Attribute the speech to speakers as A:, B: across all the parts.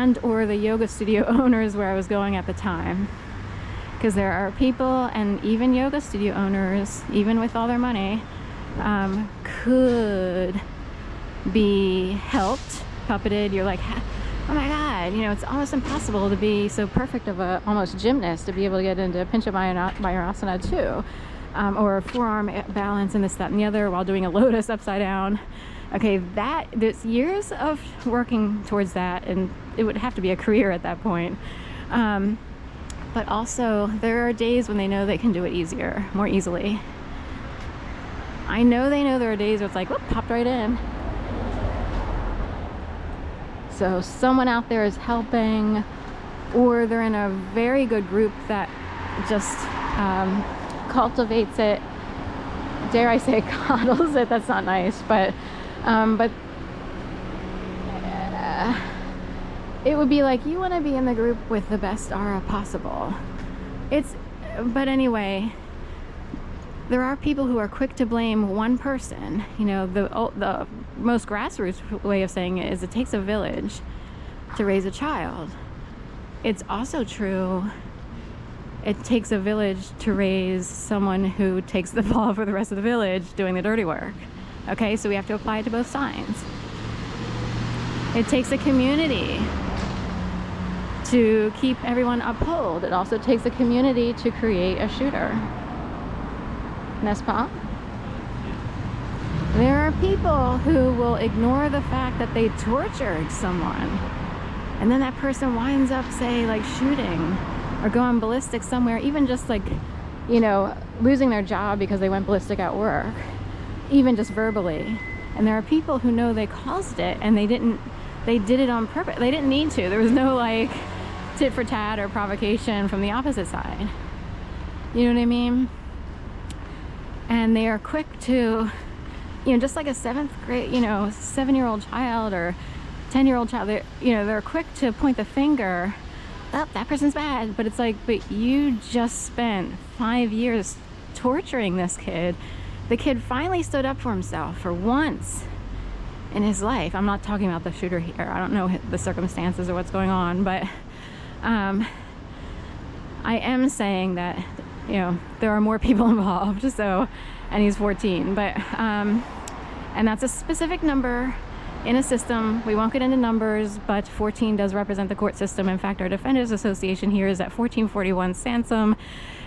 A: and or the yoga studio owners where I was going at the time. Because there are people, and even yoga studio owners, even with all their money, could be helped, puppeted. You're like, oh my God, you know, it's almost impossible to be so perfect of a almost gymnast to be able to get into Pincha Mayurasana too, or forearm balance and this, that, and the other while doing a lotus upside down. Okay, there's years of working towards that, and it would have to be a career at that point. But also, there are days when they know they can do it easier, more easily. I know they know there are days where it's like, whoop, popped right in. So someone out there is helping, or they're in a very good group that just cultivates it. Dare I say, coddles it? That's not nice, but it would be like, you want to be in the group with the best aura possible. But anyway, there are people who are quick to blame one person. You know, the most grassroots way of saying it is it takes a village to raise a child. It's also true, it takes a village to raise someone who takes the fall for the rest of the village doing the dirty work. Okay, so we have to apply it to both sides. It takes a community to keep everyone uphold. It also takes a community to create a shooter. N'est-ce pas? There are people who will ignore the fact that they tortured someone, and then that person winds up, say, like shooting or going ballistic somewhere, even just like, you know, losing their job because they went ballistic at work, even just verbally. And there are people who know they caused it, and they did it on purpose. They didn't need to. There was no like tit for tat or provocation from the opposite side. You know what I mean? And they are quick to, you know, just like a 7th grade, you know, 7-year-old child or 10-year-old child, they're quick to point the finger. Oh, that person's bad. But it's like, but you just spent 5 years torturing this kid. The kid finally stood up for himself for once in his life. I'm not talking about the shooter here. I don't know the circumstances or what's going on, but I am saying that, you know, there are more people involved. So, and he's 14, but and that's a specific number in a system. We won't get into numbers, but 14 does represent the court system. In fact, our Defenders Association here is at 1441 Sansum,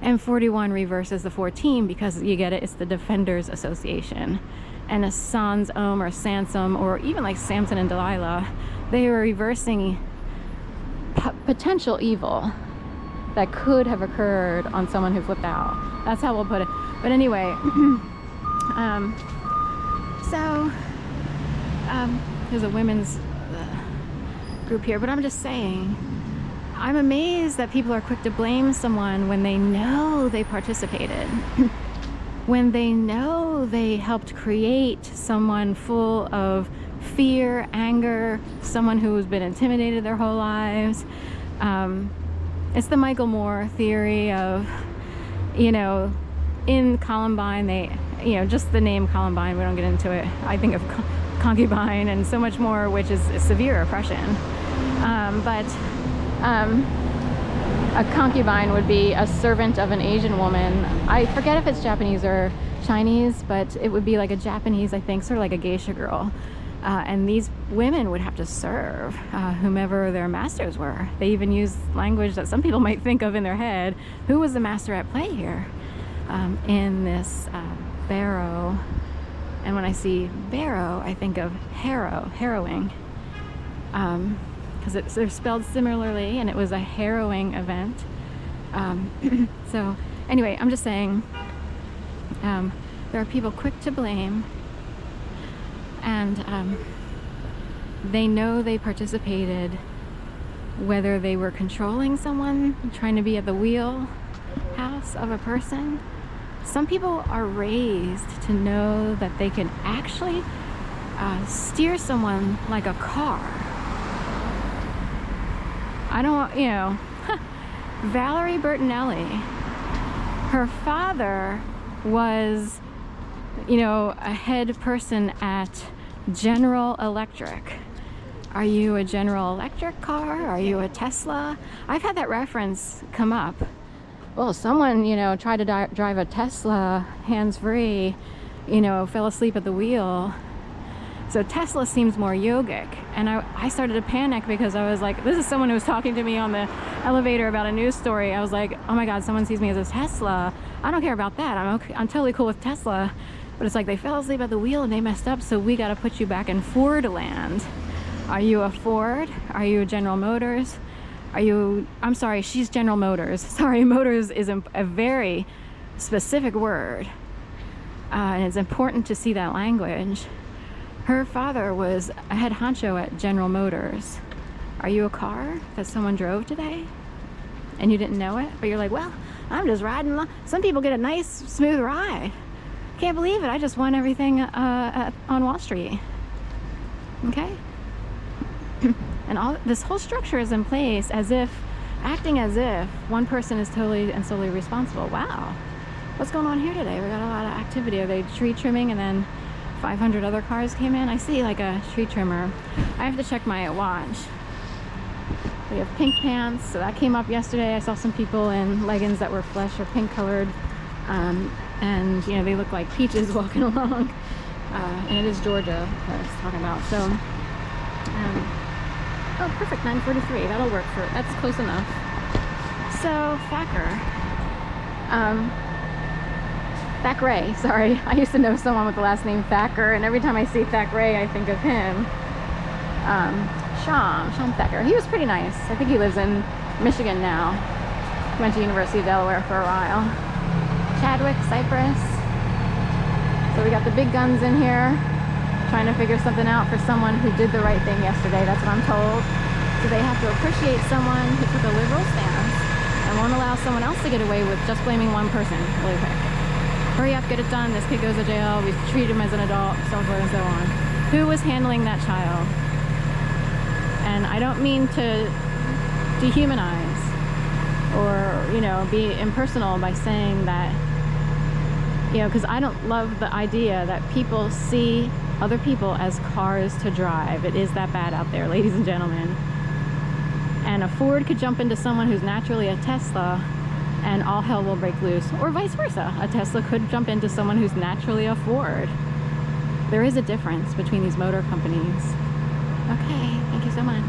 A: and 41 reverses the 14 because you get it, it's the Defenders Association. And a Sans Om or Sansum, or even like Samson and Delilah, they were reversing potential evil that could have occurred on someone who flipped out. That's how we'll put it. But anyway, there's a women's group here, but I'm just saying, I'm amazed that people are quick to blame someone when they know they participated, when they know they helped create someone full of fear, anger, someone who's been intimidated their whole lives. It's the Michael Moore theory of, you know, in Columbine, just the name Columbine, we don't get into it. I think of concubine and so much more, which is severe oppression. But a concubine would be a servant of an Asian woman. I forget if it's Japanese or Chinese, but it would be like a Japanese, I think, sort of like a geisha girl. And these women would have to serve whomever their masters were. They even used language that some people might think of in their head. Who was the master at play here in this barrow? And when I see barrow, I think of harrowing. Because they're spelled similarly, and it was a harrowing event. So anyway, I'm just saying, there are people quick to blame, and they know they participated, whether they were controlling someone, trying to be at the wheelhouse of a person. Some people are raised to know that they can actually steer someone like a car. I don't, Valerie Bertinelli, her father was, a head person at General Electric. Are you a General Electric car? Are you a Tesla? I've had that reference come up. Well, someone, you know, tried to drive a Tesla hands-free, you know, fell asleep at the wheel. So Tesla seems more yogic. And I started to panic because I was like, this is someone who was talking to me on the elevator about a news story. I was like, oh my God, someone sees me as a Tesla. I don't care about that. I'm totally cool with Tesla. But it's like they fell asleep at the wheel and they messed up, so we got to put you back in Ford land. Are you a Ford? Are you a General Motors? Are you, I'm sorry, she's General Motors. Sorry, Motors is a very specific word. And it's important to see that language. Her father was a head honcho at General Motors. Are you a car that someone drove today? And you didn't know it? But you're like, well, I'm just riding along. Some people get a nice, smooth ride. Can't believe it. I just won everything on Wall Street. Okay? And all this whole structure is in place as if, acting as if one person is totally and solely responsible. Wow. What's going on here today? We got a lot of activity. Are they tree trimming and then 500 other cars came in? I see like a tree trimmer. I have to check my watch. We have pink pants, so that came up yesterday. I saw some people in leggings that were flesh or pink colored. And you know, they look like peaches walking along. And it is Georgia that I was talking about. So, oh, perfect, 9:43. That'll work for, that's close enough. So, Thacker. Thackeray, sorry. I used to know someone with the last name Thacker, and every time I see Thackeray, I think of him. Sean Thacker. He was pretty nice. I think he lives in Michigan now. Went to University of Delaware for a while. Chadwick, Cypress. So we got the big guns in here, trying to figure something out for someone who did the right thing yesterday. That's what I'm told. So they have to appreciate someone who took a liberal stance and won't allow someone else to get away with just blaming one person really quick. Hurry up, get it done. This kid goes to jail. We treat him as an adult, so forth and so on. Who was handling that child? And I don't mean to dehumanize or, you know, be impersonal by saying that, you know, because I don't love the idea that people see other people as cars to drive. It is that bad out there, ladies and gentlemen. And a Ford could jump into someone who's naturally a Tesla and all hell will break loose, or vice versa. A Tesla could jump into someone who's naturally a Ford. There is a difference between these motor companies. Okay, thank you so much.